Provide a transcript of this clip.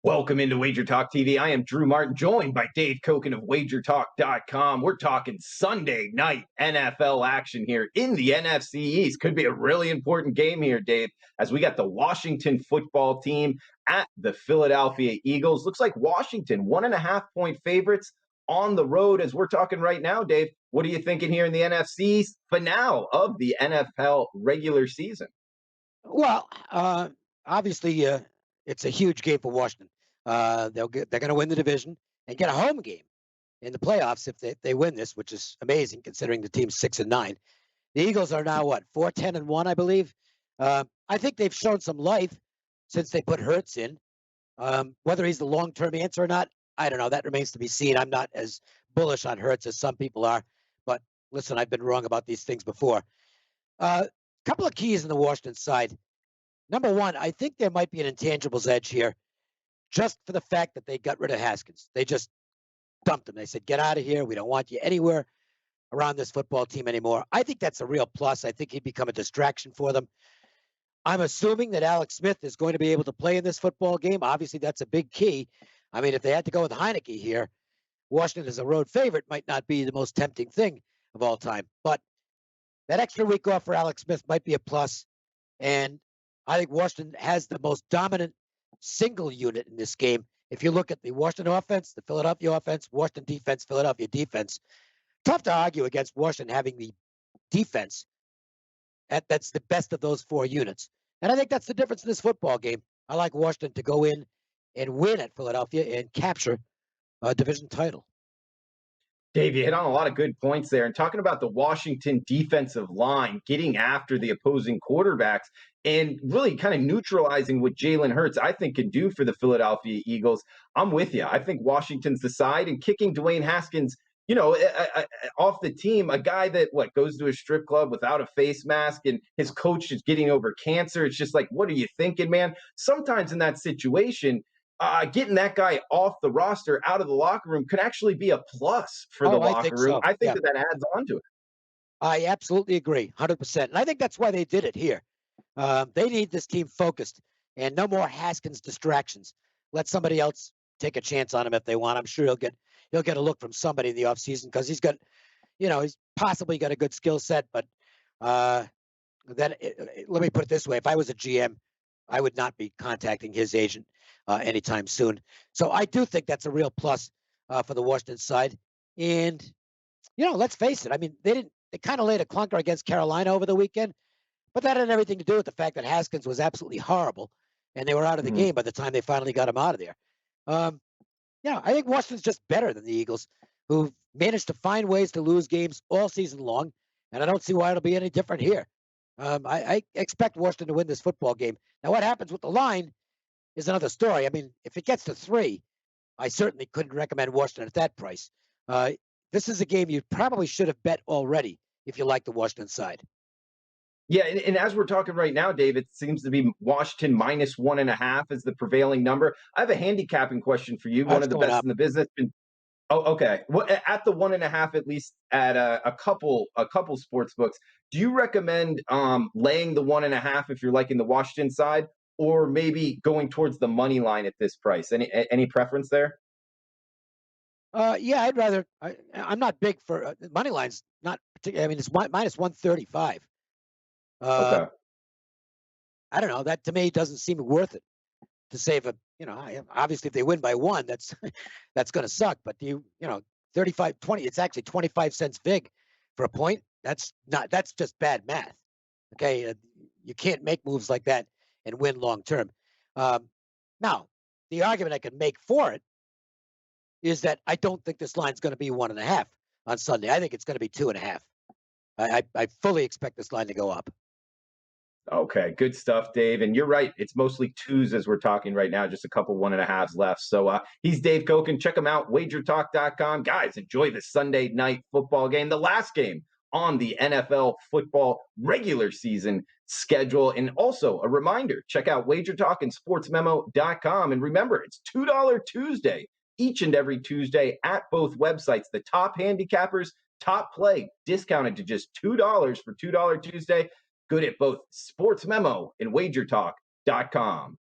Welcome into WagerTalk TV. I am Drew Martin, joined by Dave Cokin of WagerTalk.com. We're talking Sunday night NFL action here in the NFC East. Could be a really important game here, Dave, as we got the Washington football team at the Philadelphia Eagles. Looks like Washington, 1.5-point favorites on the road as we're talking right now, Dave. What are you thinking here in the NFC's finale of the NFL regular season? Well, obviously, it's a huge game for Washington. They're going to win the division and get a home game in the playoffs if they win this, which is amazing considering the team's 6-9. The Eagles are now 4-10-1, I believe. I think they've shown some life since they put Hurts in. Whether he's the long-term answer or not, I don't know. That remains to be seen. I'm not as bullish on Hurts as some people are, but listen, I've been wrong about these things before. Couple of keys in the Washington side. Number one, I think there might be an intangibles edge here just for the fact that they got rid of Haskins. They just dumped him. They said, get out of here. We don't want you anywhere around this football team anymore. I think that's a real plus. I think he'd become a distraction for them. I'm assuming that Alex Smith is going to be able to play in this football game. Obviously, that's a big key. I mean, if they had to go with Heineke here, Washington as a road favorite might not be the most tempting thing of all time. But that extra week off for Alex Smith might be a plus. And I think Washington has the most dominant single unit in this game. If you look at the Washington offense, the Philadelphia offense, Washington defense, Philadelphia defense, tough to argue against Washington having the defense that's the best of those four units. And I think that's the difference in this football game. I like Washington to go in and win at Philadelphia and capture a division title. Dave, you hit on a lot of good points there. And talking about the Washington defensive line getting after the opposing quarterbacks and really kind of neutralizing what Jalen Hurts, I think, can do for the Philadelphia Eagles. I'm with you. I think Washington's the side, and kicking Dwayne Haskins, off the team, a guy that goes to a strip club without a face mask, and his coach is getting over cancer. It's just like, what are you thinking, man? Sometimes in that situation, getting that guy off the roster, out of the locker room, could actually be a plus for the locker room. So. I think Yeah. that adds on to it. I absolutely agree, 100%. And I think that's why they did it here. They need this team focused and no more Haskins distractions. Let somebody else take a chance on him if they want. I'm sure he'll get a look from somebody in the offseason because he's got, he's possibly got a good skill set. But let me put it this way: if I was a GM, I would not be contacting his agent anytime soon. So I do think that's a real plus for the Washington side. And let's face it. I mean, they kind of laid a clunker against Carolina over the weekend, but that had everything to do with the fact that Haskins was absolutely horrible, and they were out of the game by the time they finally got him out of there. I think Washington's just better than the Eagles, who've managed to find ways to lose games all season long, and I don't see why it'll be any different here. I expect Washington to win this football game. Now, what happens with the line is another story. I mean, if it gets to 3, I certainly couldn't recommend Washington at that price. This is a game you probably should have bet already if you like the Washington side. Yeah, and as we're talking right now, Dave, it seems to be Washington -1.5 is the prevailing number. I have a handicapping question for you. One of the best in the business. Oh, okay. Well, at the 1.5, at least at a couple sports books, do you recommend laying the 1.5 if you're liking the Washington side, or maybe going towards the money line at this price? Any preference there? Yeah, I'd rather. I'm not big for money lines. Not particularly. I mean, it's -135. Okay. I don't know. That to me doesn't seem worth it to save a. Obviously if they win by 1, that's going to suck. But 35, 20. It's actually 25 cents vig for a point. That's just bad math. Okay, you can't make moves like that and win long term. Now, the argument I can make for it is that I don't think this line's going to be 1.5 on Sunday. I think it's going to be 2.5. I fully expect this line to go up. Okay, good stuff, Dave. And you're right. It's mostly 2s as we're talking right now, just a couple 1.5s left. So he's Dave Cokin. Check him out, WagerTalk.com. Guys, enjoy the Sunday night football game, the last game on the NFL football regular season schedule. And also a reminder, check out WagerTalk and SportsMemo.com. And remember, it's $2 Tuesday each and every Tuesday at both websites. The top handicappers, top play, discounted to just $2 for $2 Tuesday. Good at both Sports Memo and WagerTalk.com.